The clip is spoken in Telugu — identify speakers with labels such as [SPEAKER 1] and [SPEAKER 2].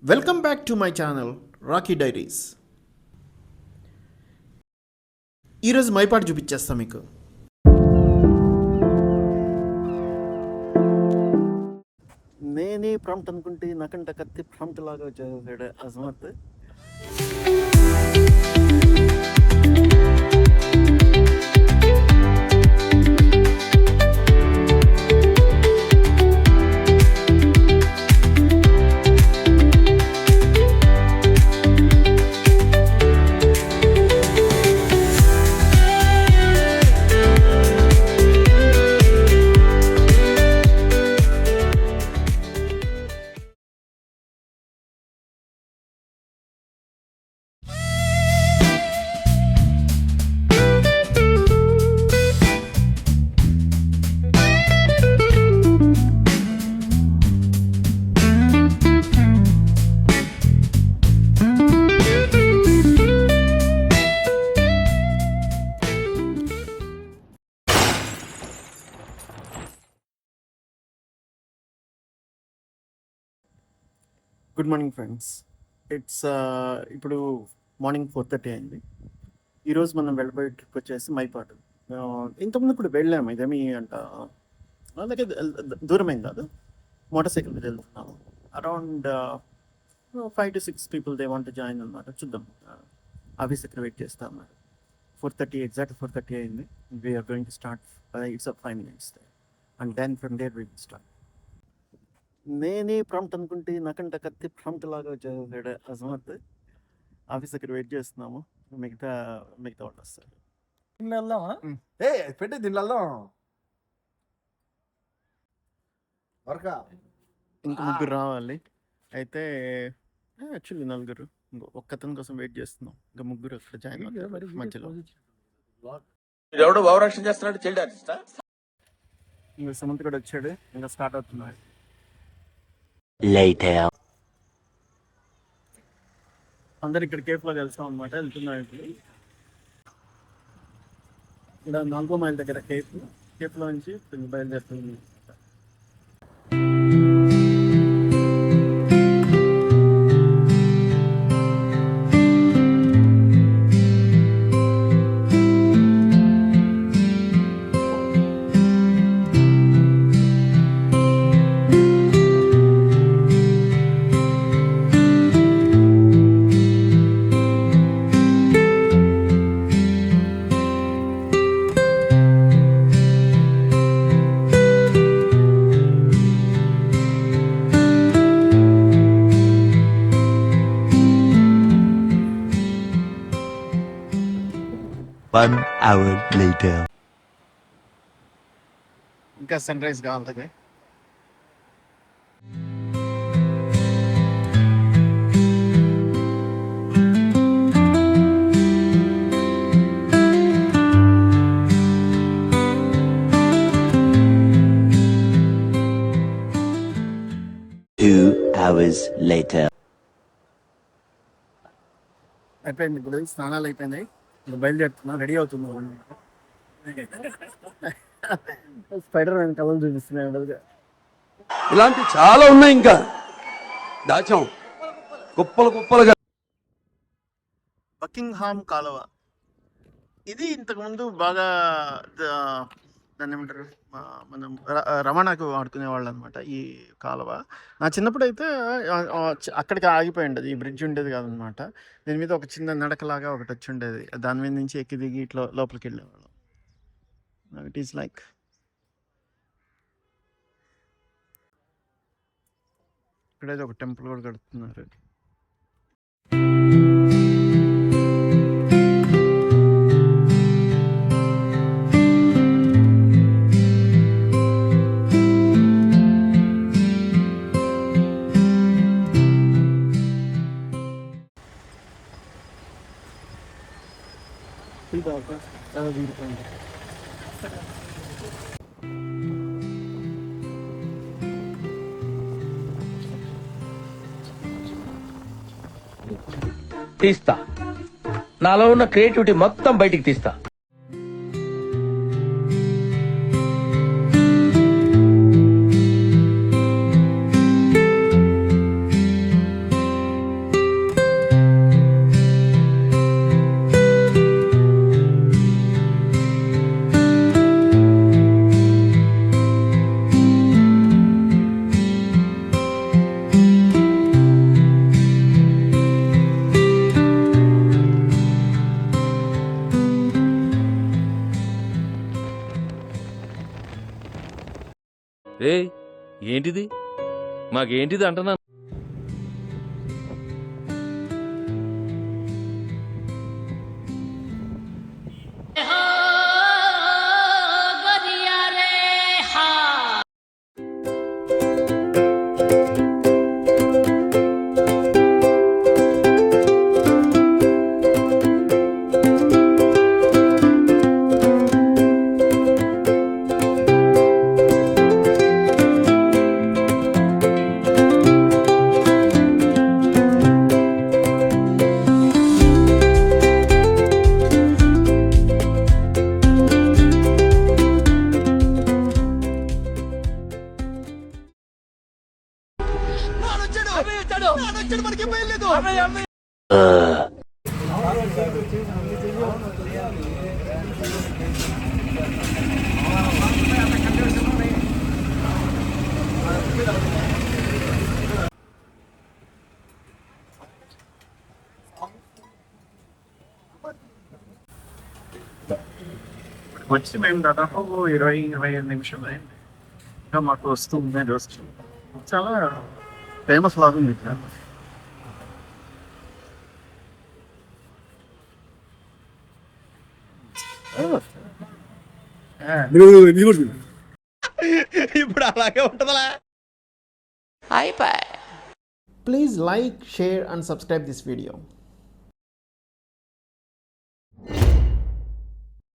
[SPEAKER 1] Welcome back to my channel Rocky diaries. ఈరోజు మైపాట చూపించేస్తా మీకు. నేనే ప్రాంప్ట్ అనుకుంటే నాకంట కత్తి ప్రాంప్ట్ లాగా వచ్చేసాడు అజమత్. Good morning friends. ఇప్పుడు మార్నింగ్ 4:30 అయింది. ఈరోజు మనం వెళ్ళబోయే ట్రిప్ వచ్చేసి మైపాటు. ఇంతకుముందు ఇప్పుడు వెళ్ళాము, ఇదేమి అంట అలాగే దూరం ఏం కాదు, మోటార్ సైకిల్ మీద వెళ్తున్నాము. Around 5 to 6 people they want join అనమాట. చూద్దాం, ఆఫీస్ దగ్గర వెయిట్ చేస్తాం అన్నమాట. 4:30 ఎగ్జాక్ట్ 4:30 అయింది. We are going to start. It's 5 minutes and then from there we will start. నేనే ప్రాంప్ట్ అనుకుంటే నాకంట కత్తి ప్రాంప్ట్ లాగా వచ్చేసాడు అజమత్. ఆఫీస్ దగ్గర వెయిట్ చేస్తున్నాము. మిగతా వాళ్ళు వస్తారు.
[SPEAKER 2] పెట్టి దీనిలో
[SPEAKER 1] ఇంకా ముగ్గురు రావాలి. అయితే యాక్చువల్లీ నలుగురు, ఒక్కతని కోసం వెయిట్ చేస్తున్నాం. ఇంకా ముగ్గురు అక్కడ జాయిన్ అవుతారు మధ్యలో.
[SPEAKER 3] ఎవడో భావరక్షణ చేస్తున్నాడు, చైల్డ్ ఆర్టిస్టా?
[SPEAKER 1] ఇంకా సుమంత్ కూడా వచ్చాడు, ఇంకా స్టార్ట్ అవుతున్నాడు. అందరు ఇక్కడ కేఫ్ లో కలిసాం అనమాట. వెళ్తున్నాం ఇప్పుడు. ఇక్కడ 4 మైల్ దగ్గర కేఫ్ లో నుంచి బయలుదేరుతుంది.
[SPEAKER 4] One hour later.
[SPEAKER 1] ఇంకా సన్ రైజ్ కావాలి.
[SPEAKER 4] Two hours later.
[SPEAKER 1] అయిపోయింది, ఇప్పుడు స్నానాలు అయిపోయినాయి. ఇంకా బయలుదేరుతున్నా, రెడీ అవుతున్నాం. స్పైడర్ మ్యాన్ కలర్ చూపిస్తున్నాయి.
[SPEAKER 2] ఇలాంటి చాలా ఉన్నాయి, ఇంకా దాచాం కుప్పలుగా.
[SPEAKER 1] బకింగ్హామ్ కాలువ ఇది. ఇంతకుముందు బాగా దాన్ని ఏమంటారు, మనం రవాణాకు వాడుకునే వాళ్ళు అనమాట ఈ కాలువ. నా చిన్నప్పుడు అయితే అక్కడికి ఆగిపోయింది, ఈ బ్రిడ్జ్ ఉండేది కాదనమాట. దీని మీద ఒక చిన్న నడకలాగా ఒకటి వచ్చి ఉండేది. దాని మీద నుంచి ఎక్కి దిగి ఇట్లా లోపలికి వెళ్ళేవాళ్ళం. ఇట్ ఈస్ లైక్ ఇక్కడైతే ఒక టెంపుల్ కూడా కడుతున్నారు.
[SPEAKER 3] తీస్తా, నాలో ఉన్న క్రియేటివిటీ మొత్తం బయటికి తీస్తా.
[SPEAKER 5] రే ఏంటిది మాకేంటిది అంటున్నా
[SPEAKER 1] వచ్చి మేము దాదాపు 20-25 నిమిషాలు అయింది. ఇంకా మాకు వస్తుంది రోజు చాలా ఫేమస్ లాగా ఉంది ఇక్కడ.
[SPEAKER 6] ఇప్పుడు అలాగే ఉంటుందా?
[SPEAKER 7] Please like, share and subscribe this video.